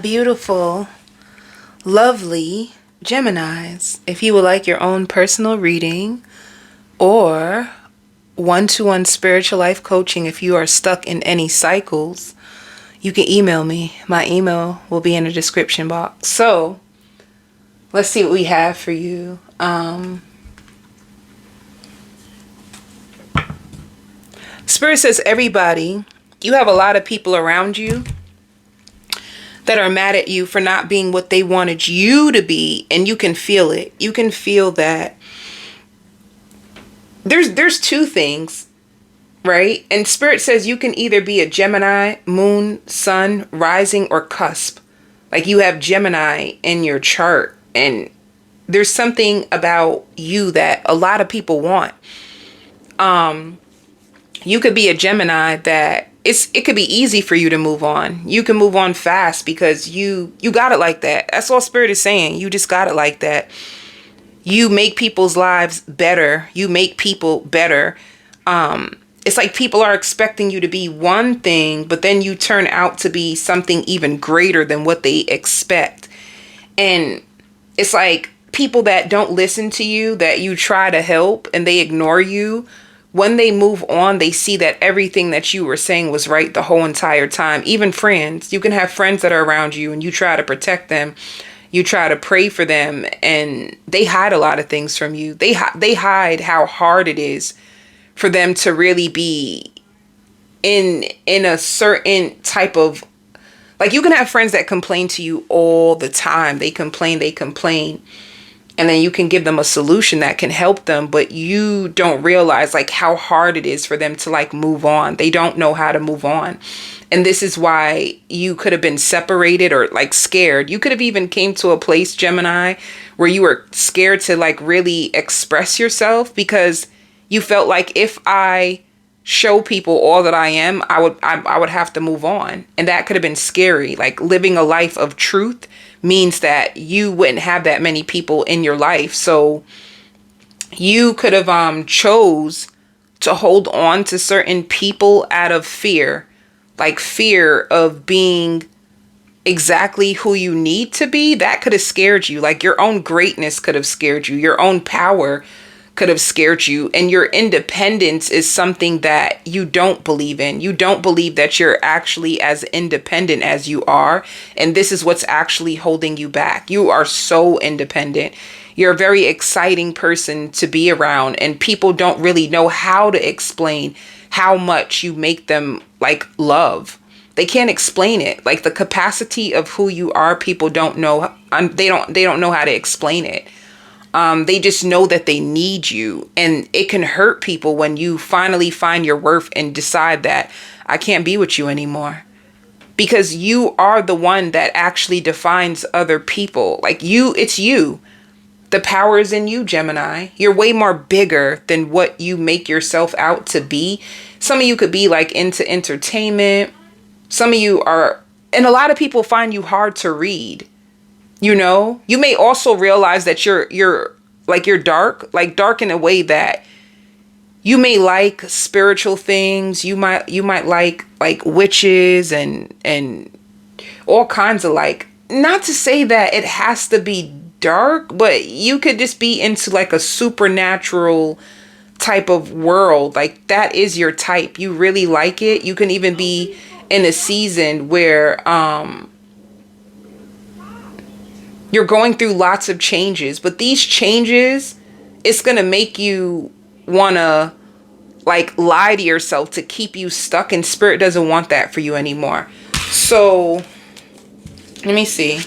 Beautiful, lovely Geminis. If you would like your own personal reading or one-to-one spiritual life coaching, if you are stuck in any cycles, you can email me. My email will be in the description box. So let's see what we have for you. Spirit says, everybody, you have a lot of people around you that are mad at you for not being what they wanted you to be, and you can feel it. You can feel that there's two things, right? And Spirit says you can either be a Gemini, moon, sun, rising, or cusp. Like you have Gemini in your chart, and there's something about you that a lot of people want. You could be a Gemini that it could be easy for you to move on. You can move on fast because you got it like that. That's all Spirit is saying. You just got it like that. You make people's lives better. You make people better. It's like people are expecting you to be one thing, but then you turn out to be something even greater than what they expect. And it's like people that don't listen to you, that you try to help and they ignore you. When they move on, they see that everything that you were saying was right the whole entire time. Even friends, you can have friends that are around you and you try to protect them. You try to pray for them and they hide a lot of things from you. They hide how hard it is for them to really be in a certain type of, like, you can have friends that complain to you all the time. They complain. And then you can give them a solution that can help them, but you don't realize like how hard it is for them to like move on. They don't know how to move on. And this is why you could have been separated or like scared. You could have even came to a place, Gemini, where you were scared to like really express yourself because you felt like if I show people all that I am, I would have to move on. And that could have been scary. Like living a life of truth means that you wouldn't have that many people in your life. So you could have chose to hold on to certain people out of fear, like fear of being exactly who you need to be. That could have scared you. Like your own greatness could have scared you. Your own power could have scared you. And your independence is something that you don't believe in. You don't believe that you're actually as independent as you are. And this is what's actually holding you back. You are so independent. You're a very exciting person to be around. And people don't really know how to explain how much you make them like love. They can't explain it. Like the capacity of who you are, people don't know. They don't know how to explain it. They just know that they need you, and it can hurt people when you finally find your worth and decide that I can't be with you anymore, because you are the one that actually defines other people. Like you, it's you. The power is in you, Gemini. You're way more bigger than what you make yourself out to be. Some of you could be like into entertainment. Some of you are, and a lot of people find you hard to read. You know, you may also realize that you're dark in a way that you may like spiritual things. You might like witches and all kinds of like, not to say that it has to be dark, but you could just be into like a supernatural type of world. Like that is your type. You really like it. You can even be in a season where, you're going through lots of changes, but these changes, it's going to make you want to like lie to yourself to keep you stuck, and Spirit doesn't want that for you anymore. So let me see.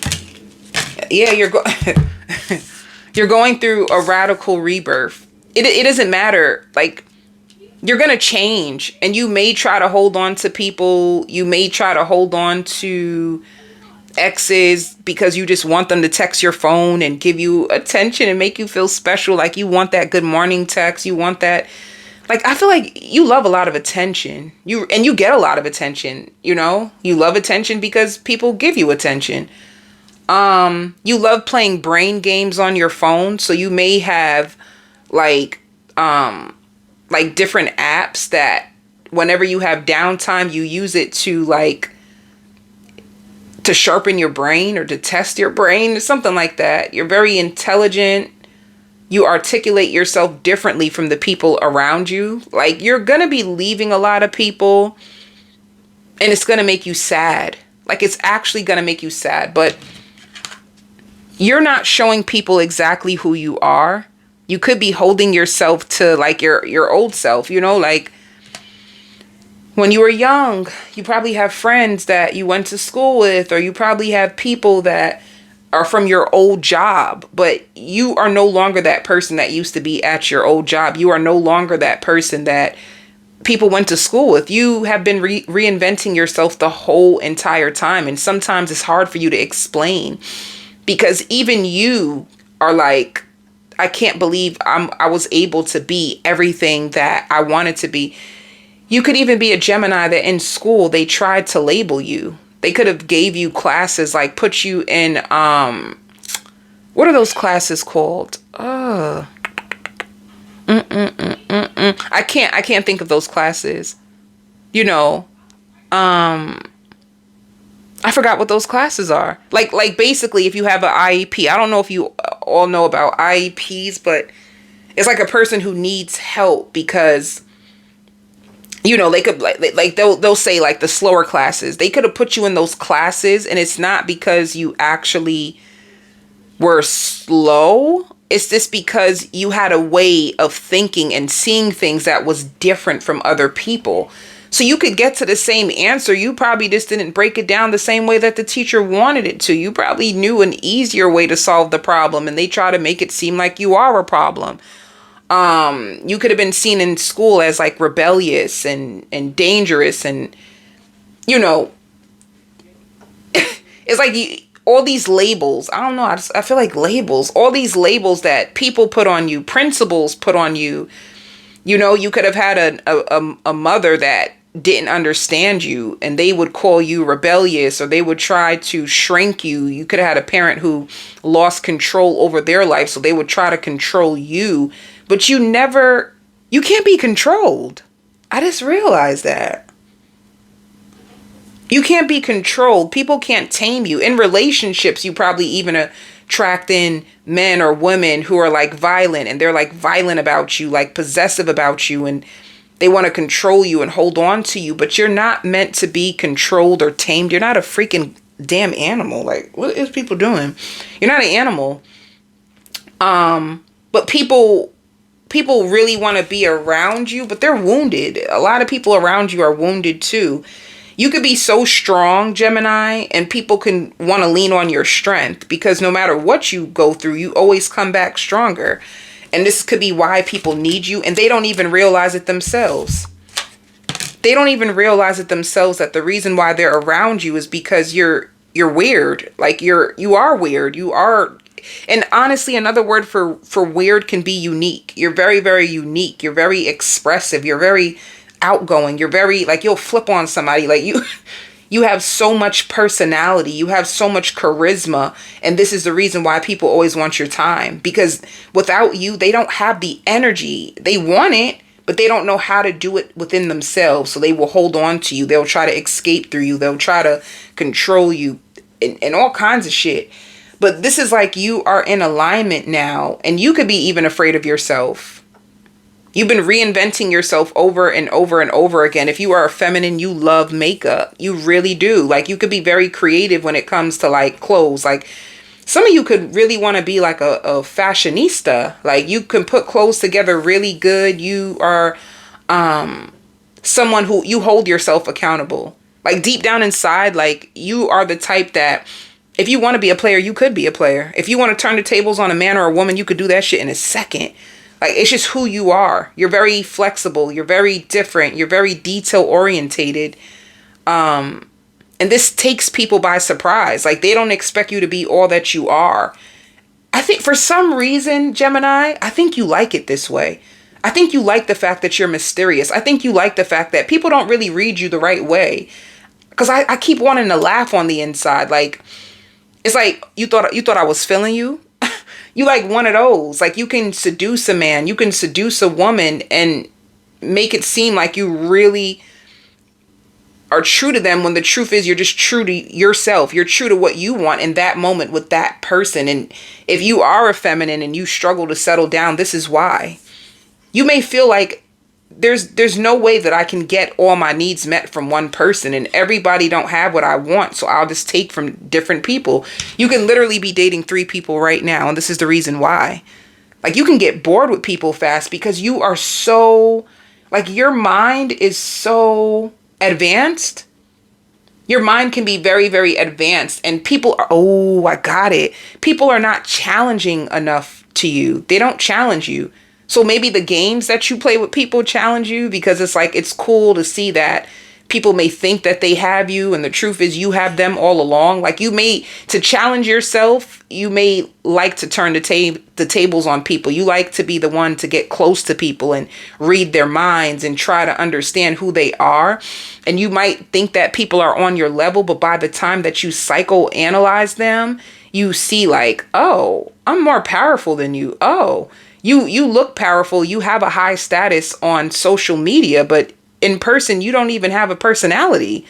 Yeah, you're going through a radical rebirth. It doesn't matter. Like you're going to change, and you may try to hold on to people. You may try to hold on to exes because you just want them to text your phone and give you attention and make you feel special. Like you want that good morning text. You want that. Like, I feel like you love a lot of attention. You get a lot of attention, you know? You love attention because people give you attention. You love playing brain games on your phone. So you may have like different apps that whenever you have downtime, you use it to like to sharpen your brain or to test your brain, something like that. You're very intelligent. You articulate yourself differently from the people around you. Like, you're going to be leaving a lot of people, and it's going to make you sad. Like, it's actually going to make you sad, but you're not showing people exactly who you are. You could be holding yourself to like your old self, you know, like when you were young, you probably have friends that you went to school with, or you probably have people that are from your old job, but you are no longer that person that used to be at your old job. You are no longer that person that people went to school with. You have been reinventing yourself the whole entire time. And sometimes it's hard for you to explain, because even you are like, I can't believe I was able to be everything that I wanted to be. You could even be a Gemini that in school, they tried to label you. They could have gave you classes, like put you in, what are those classes called? I can't think of those classes. You know, I forgot what those classes are. Like basically, if you have an IEP, I don't know if you all know about IEPs, but it's like a person who needs help because, you know, they could like they'll say like the slower classes. They could have put you in those classes, and it's not because you actually were slow. It's just because you had a way of thinking and seeing things that was different from other people. So you could get to the same answer. You probably just didn't break it down the same way that the teacher wanted it to. You probably knew an easier way to solve the problem, and they try to make it seem like you are a problem. You could have been seen in school as like rebellious and dangerous, and, you know, it's like all these labels. I don't know. I feel like labels, all these labels that people put on you, principals put on you. You know, you could have had a mother that didn't understand you, and they would call you rebellious, or they would try to shrink you. You could have had a parent who lost control over their life, so they would try to control you. But you can't be controlled. I just realized that. You can't be controlled. People can't tame you. In relationships, you probably even attract in men or women who are like violent, and they're like violent about you, like possessive about you, and they want to control you and hold on to you. But you're not meant to be controlled or tamed. You're not a freaking damn animal. Like, what is people doing? You're not an animal. But people really want to be around you, but they're wounded. A lot of people around you are wounded too. You could be so strong, Gemini, and people can want to lean on your strength, because no matter what you go through, you always come back stronger. And this could be why people need you, and they don't even realize it themselves. They don't even realize it themselves, that the reason why they're around you is because you're weird. Like you are weird. You are. And honestly, another word for weird can be unique. You're very, very unique. You're very expressive. You're very outgoing. You're very, like, you'll flip on somebody. Like you have so much personality. You have so much charisma. And this is the reason why people always want your time, because without you, they don't have the energy. They want it, but they don't know how to do it within themselves. So they will hold on to you. They'll try to escape through you. They'll try to control you and all kinds of shit. But this is like you are in alignment now, and you could be even afraid of yourself. You've been reinventing yourself over and over and over again. If you are a feminine, you love makeup. You really do. Like, you could be very creative when it comes to like clothes. Like, some of you could really want to be like a fashionista. Like, you can put clothes together really good. You are someone who you hold yourself accountable. Like, deep down inside, like, you are the type that if you want to be a player, you could be a player. If you want to turn the tables on a man or a woman, you could do that shit in a second. Like, it's just who you are. You're very flexible. You're very different. You're very detail orientated. And this takes people by surprise. Like, they don't expect you to be all that you are. I think for some reason, Gemini, I think you like it this way. I think you like the fact that you're mysterious. I think you like the fact that people don't really read you the right way. Because I keep wanting to laugh on the inside. Like, it's like you thought I was feeling you. You like one of those. Like, you can seduce a man, you can seduce a woman, and make it seem like you really are true to them, when the truth is you're just true to yourself. You're true to what you want in that moment with that person. And if you are a feminine and you struggle to settle down, this is why. You may feel like there's no way that I can get all my needs met from one person, and everybody don't have what I want, so I'll just take from different people. You can literally be dating 3 people right now, and this is the reason why. Like, you can get bored with people fast because you are so, like, your mind is so advanced. Your mind can be very, very advanced, and people are, oh, I got it. People are not challenging enough to you. They don't challenge you. So maybe the games that you play with people challenge you, because it's like, it's cool to see that people may think that they have you, and the truth is you have them all along. Like, you may, to challenge yourself, you may like to turn the tables on people. You like to be the one to get close to people and read their minds and try to understand who they are. And you might think that people are on your level, but by the time that you psychoanalyze them, you see like, oh, I'm more powerful than you. Oh, you look powerful. You have a high status on social media, but in person, you don't even have a personality.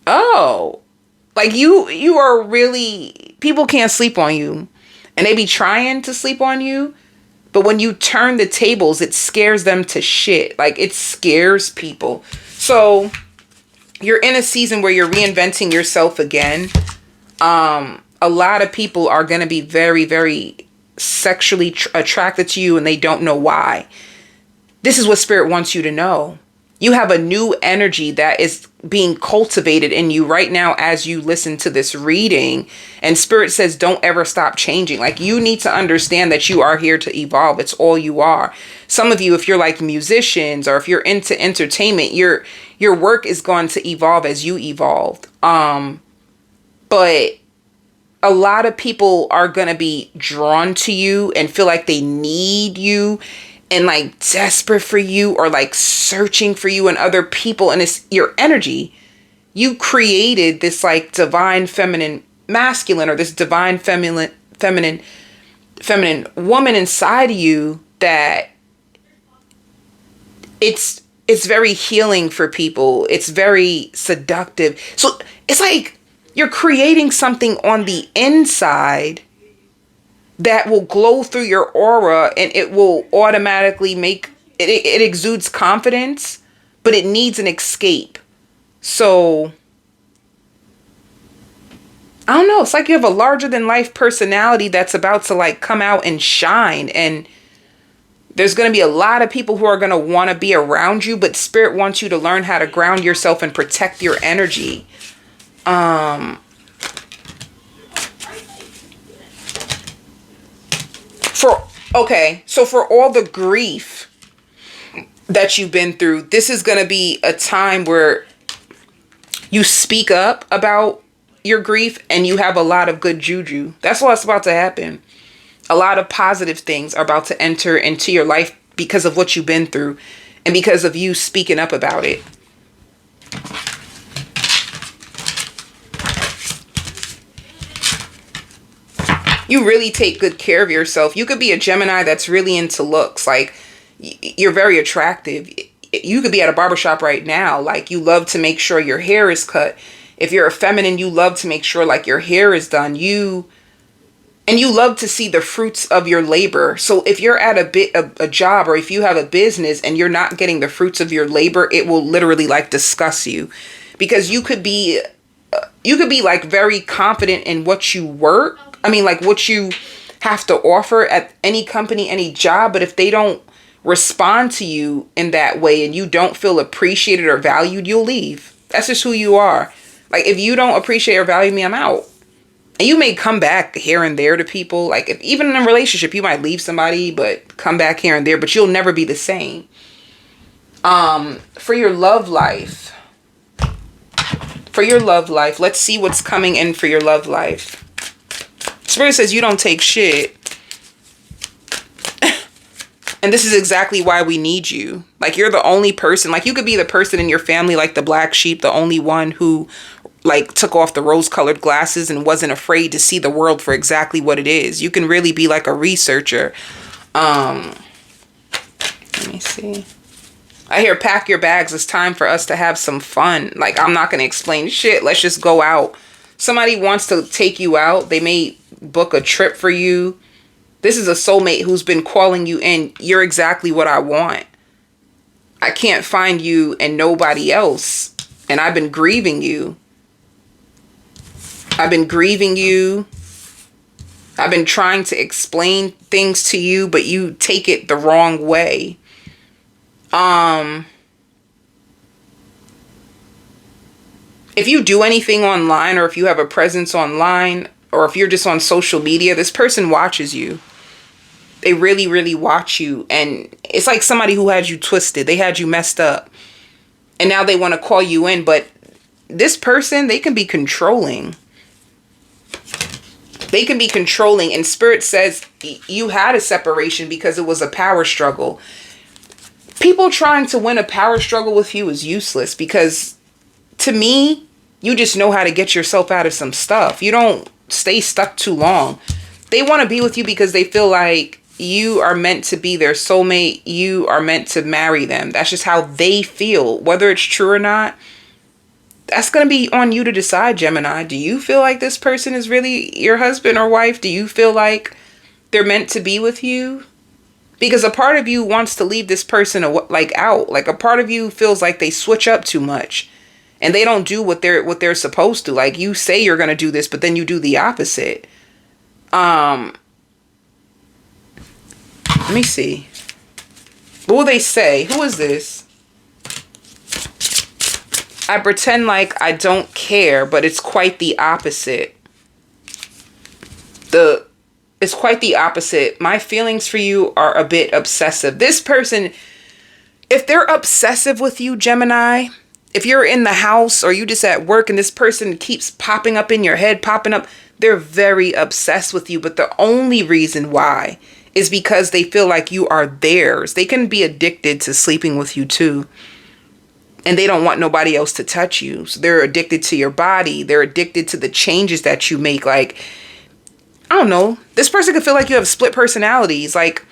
Oh, like you are really, people can't sleep on you, and they be trying to sleep on you. But when you turn the tables, it scares them to shit. Like, it scares people. So you're in a season where you're reinventing yourself again. A lot of people are going to be very, very sexually attracted to you, and they don't know why. This is what Spirit wants you to know. You have a new energy that is being cultivated in you right now as you listen to this reading. And Spirit says, don't ever stop changing. Like, you need to understand that you are here to evolve. It's all you are. Some of you, if you're like musicians or if you're into entertainment, your work is going to evolve as you evolved. But a lot of people are going to be drawn to you and feel like they need you and like desperate for you, or like searching for you and other people. And it's your energy. You created this like divine feminine masculine, or this divine feminine woman inside of you, that it's very healing for people. It's very seductive. So it's like you're creating something on the inside that will glow through your aura, and it will automatically make it exudes confidence, but it needs an escape. So I don't know, it's like you have a larger than life personality that's about to like come out and shine, and there's going to be a lot of people who are going to want to be around you, but Spirit wants you to learn how to ground yourself and protect your energy. So for all the grief that you've been through, this is going to be a time where you speak up about your grief and you have a lot of good juju. That's what's about to happen. A lot of positive things are about to enter into your life because of what you've been through and because of you speaking up about it. You really take good care of yourself. You could be a Gemini that's really into looks. Like, you're very attractive. You could be at a barbershop right now. Like, you love to make sure your hair is cut. If you're a feminine, you love to make sure like your hair is done. You love to see the fruits of your labor. So if you're at a job, or if you have a business and you're not getting the fruits of your labor, it will literally like disgust you, because you could be like very confident in what you work. I mean, like what you have to offer at any company, any job. But if they don't respond to you in that way and you don't feel appreciated or valued, you'll leave. That's just who you are. Like, if you don't appreciate or value me, I'm out. And you may come back here and there to people. Like, if even in a relationship, you might leave somebody, but come back here and there, but you'll never be the same. For your love life. Let's see what's coming in for your love life. Spirit says you don't take shit. And this is exactly why we need you. Like, you're the only person. Like, you could be the person in your family, like the black sheep, the only one who like took off the rose-colored glasses and wasn't afraid to see the world for exactly what it is. You can really be like a researcher. Let me see. I hear pack your bags. It's time for us to have some fun. Like, I'm not going to explain shit. Let's just go out. Somebody wants to take you out. They may book a trip for you. This is a soulmate who's been calling you in. You're exactly what I want. I can't find you and nobody else. And I've been grieving you. I've been grieving you. I've been trying to explain things to you, but you take it the wrong way. If you do anything online, or if you have a presence online, or if you're just on social media, this person watches you. They really, really watch you. And it's like somebody who had you twisted. They had you messed up. And now they want to call you in. But this person, they can be controlling. They can be controlling. And Spirit says you had a separation because it was a power struggle. People trying to win a power struggle with you is useless, because to me, you just know how to get yourself out of some stuff. You don't stay stuck too long. They want to be with you because they feel like you are meant to be their soulmate. You are meant to marry them. That's just how they feel. Whether it's true or not, that's going to be on you to decide, Gemini. Do you feel like this person is really your husband or wife? Do you feel like they're meant to be with you? Because a part of you wants to leave this person out. Like a part of you feels like they switch up too much and they don't do what they're supposed to. Like, you say you're going to do this, but then you do the opposite. Let me see. What will they say? Who is this? I pretend like I don't care, but it's quite the opposite. It's quite the opposite. My feelings for you are a bit obsessive. This person, if they're obsessive with you, Gemini, if you're in the house or you just at work and this person keeps popping up in your head, they're very obsessed with you. But the only reason why is because they feel like you are theirs. They can be addicted to sleeping with you too. And they don't want nobody else to touch you. So they're addicted to your body. They're addicted to the changes that you make. Like, I don't know. This person could feel like you have split personalities. Like,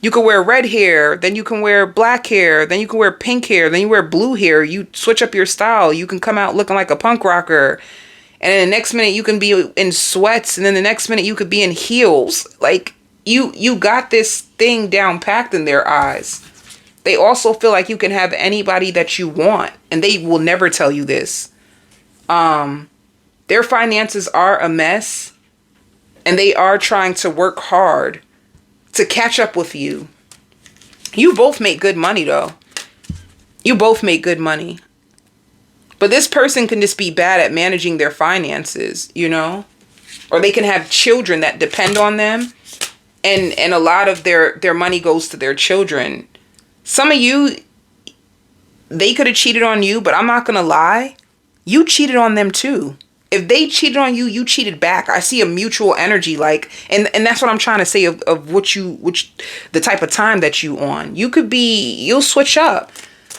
you could wear red hair, then you can wear black hair, then you can wear pink hair, then you wear blue hair. You switch up your style. You can come out looking like a punk rocker. And then the next minute you can be in sweats. And then the next minute you could be in heels. Like, you got this thing down packed in their eyes. They also feel like you can have anybody that you want. And they will never tell you this. Their finances are a mess. And they are trying to work hard to catch up with you. You both make good money, though. You both make good money. But this person can just be bad at managing their finances, you know? Or they can have children that depend on them. And a lot of their money goes to their children. Some of you, they could have cheated on you, but I'm not going to lie. You cheated on them too. If they cheated on you, you cheated back. I see a mutual energy, like, and that's what I'm trying to say of the type of time that you on. You'll switch up.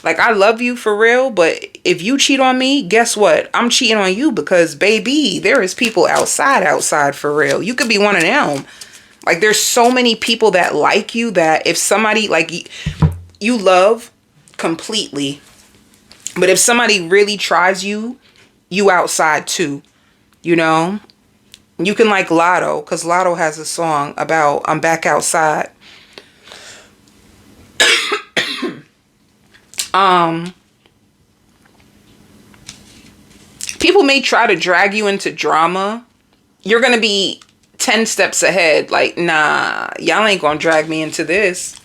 Like, I love you for real, but if you cheat on me, guess what? I'm cheating on you because, baby, there is people outside for real. You could be one of them. Like, there's so many people that like you that if somebody, like, you love completely, but if somebody really tries you, you outside too, you know? You can like Lotto, because Lotto has a song about I'm back outside. People may try to drag you into drama. You're going to be 10 steps ahead. Like, nah, y'all ain't going to drag me into this.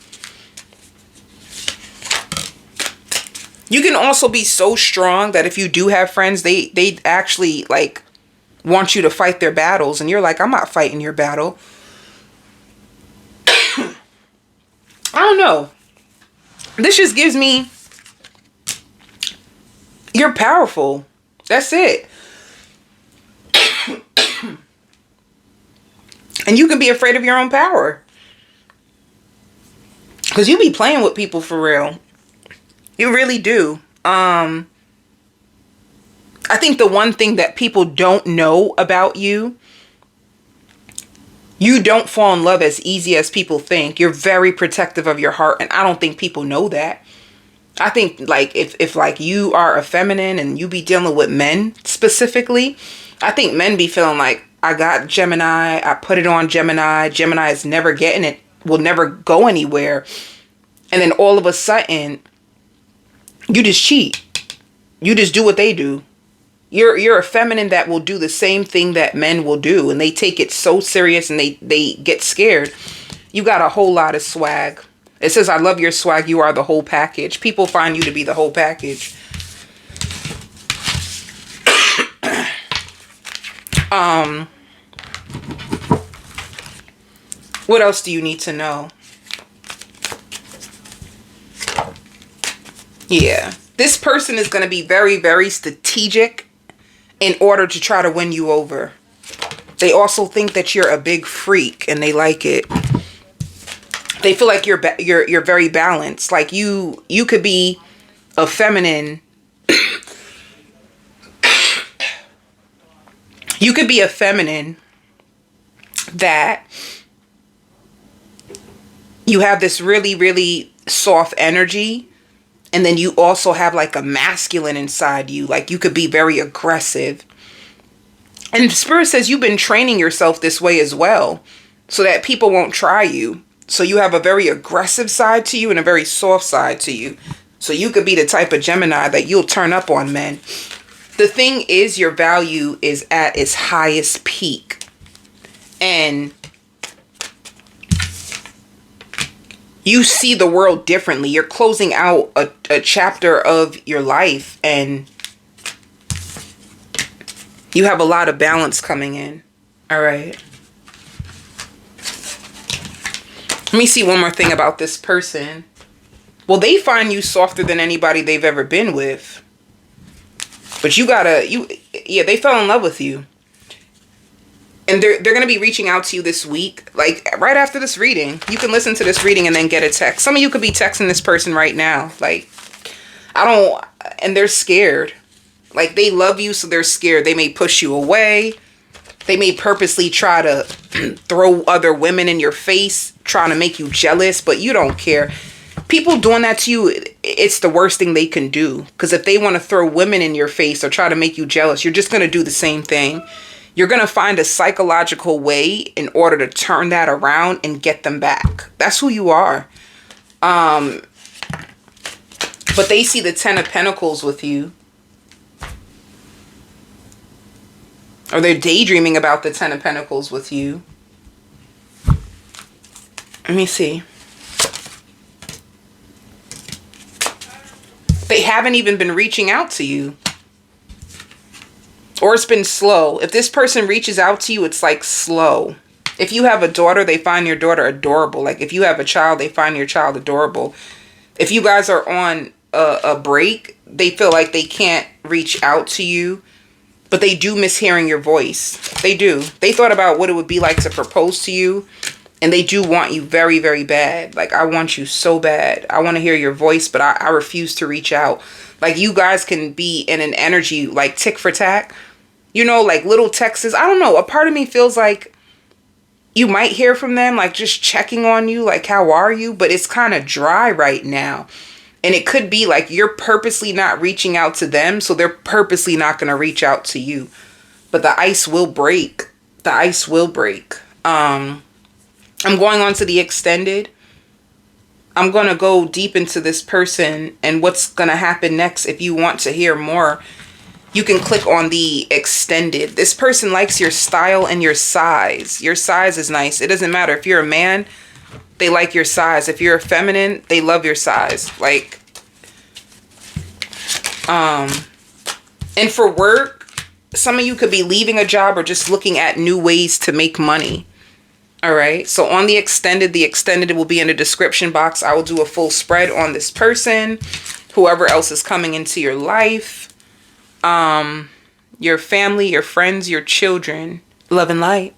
You can also be so strong that if you do have friends, they actually like want you to fight their battles. And you're like, I'm not fighting your battle. I don't know. This just gives me, you're powerful. That's it. And you can be afraid of your own power. Because you be playing with people for real. You really do. I think the one thing that people don't know about you, you don't fall in love as easy as people think. You're very protective of your heart, and I don't think people know that. I think like if like you are a feminine and you be dealing with men specifically, I think men be feeling like, I got Gemini, I put it on Gemini. Gemini is never getting it, will never go anywhere. And then all of a sudden, you just cheat. You just do what they do. You're a feminine that will do the same thing that men will do. And they take it so serious and they get scared. You got a whole lot of swag. It says, I love your swag. You are the whole package. People find you to be the whole package. What else do you need to know? Yeah. This person is going to be very, very strategic in order to try to win you over. They also think that you're a big freak and they like it. They feel like you're very balanced. Like you could be a feminine. You could be a feminine that you have this really, really soft energy. And then you also have like a masculine inside you. Like you could be very aggressive. And the Spirit says you've been training yourself this way as well, so that people won't try you. So you have a very aggressive side to you and a very soft side to you. So you could be the type of Gemini that you'll turn up on men. The thing is, your value is at its highest peak. And you see the world differently. You're closing out a chapter of your life. And you have a lot of balance coming in. All right. Let me see one more thing about this person. Well, they find you softer than anybody they've ever been with. But yeah, they fell in love with you. And they're going to be reaching out to you this week. Like, right after this reading. You can listen to this reading and then get a text. Some of you could be texting this person right now. Like, and they're scared. Like, they love you, so they're scared. They may push you away. They may purposely try to throw other women in your face, trying to make you jealous, but you don't care. People doing that to you, it's the worst thing they can do. Because if they want to throw women in your face or try to make you jealous, you're just going to do the same thing. You're going to find a psychological way in order to turn that around and get them back. That's who you are. But they see the 10 of Pentacles with you. Or they're daydreaming about the 10 of Pentacles with you. Let me see. They haven't even been reaching out to you. Or it's been slow. If this person reaches out to you, it's like slow. If you have a daughter, they find your daughter adorable. Like if you have a child, they find your child adorable. If you guys are on a break, they feel like they can't reach out to you. But they do miss hearing your voice. They do. They thought about what it would be like to propose to you. And they do want you very, very bad. Like, I want you so bad. I want to hear your voice, but I refuse to reach out. Like, you guys can be in an energy like tick for tack. You know, like little texts. I don't know. A part of me feels like you might hear from them, like just checking on you. Like, how are you? But it's kind of dry right now. And it could be like you're purposely not reaching out to them. So they're purposely not going to reach out to you. But the ice will break. The ice will break. I'm going on to the extended. I'm going to go deep into this person and what's going to happen next. If you want to hear more, you can click on the extended. This person likes your style and your size. Your size is nice. It doesn't matter. If you're a man, they like your size. If you're a feminine, they love your size. Like, and for work, some of you could be leaving a job or just looking at new ways to make money. All right. So on the extended will be in the description box. I will do a full spread on this person, whoever else is coming into your life, your family, your friends, your children. Love and light.